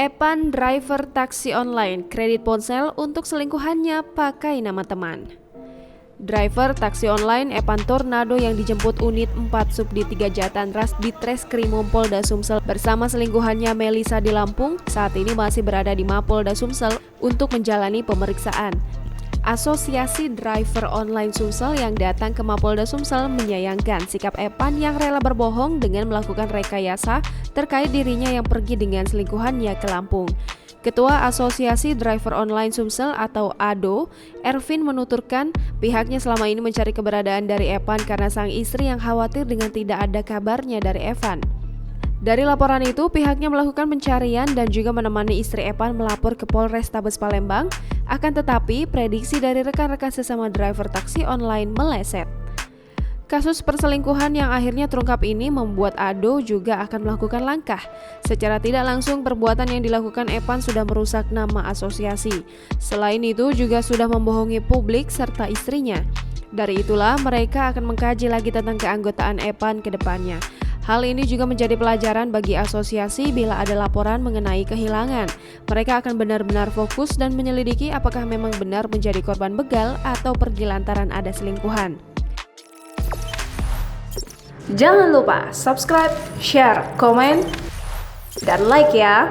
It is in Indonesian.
Epan driver taksi online kredit ponsel untuk selingkuhannya pakai nama teman. Driver taksi online Epan Tornado yang dijemput unit 4 Subdit 3 Jatanras di Treskrimum Polda Sumsel bersama selingkuhannya Melisa di Lampung saat ini masih berada di Mapolda Sumsel untuk menjalani pemeriksaan. Asosiasi Driver Online Sumsel yang datang ke Mapolda Sumsel menyayangkan sikap Epan yang rela berbohong dengan melakukan rekayasa terkait dirinya yang pergi dengan selingkuhannya ke Lampung. Ketua Asosiasi Driver Online Sumsel atau ADO, Ervin menuturkan pihaknya selama ini mencari keberadaan dari Epan karena sang istri yang khawatir dengan tidak ada kabarnya dari Evan. Dari laporan itu, pihaknya melakukan pencarian dan juga menemani istri Epan melapor ke Polrestabes Palembang. Akan tetapi, prediksi dari rekan-rekan sesama driver taksi online meleset. Kasus perselingkuhan yang akhirnya terungkap ini membuat ADO juga akan melakukan langkah. Secara tidak langsung, perbuatan yang dilakukan Epan sudah merusak nama asosiasi. Selain itu, juga sudah membohongi publik serta istrinya. Dari itulah, mereka akan mengkaji lagi tentang keanggotaan Epan ke depannya. Hal ini juga menjadi pelajaran bagi asosiasi bila ada laporan mengenai kehilangan. Mereka akan benar-benar fokus dan menyelidiki apakah memang benar menjadi korban begal atau pergi lantaran ada selingkuhan. Jangan lupa subscribe, share, komen, dan like ya!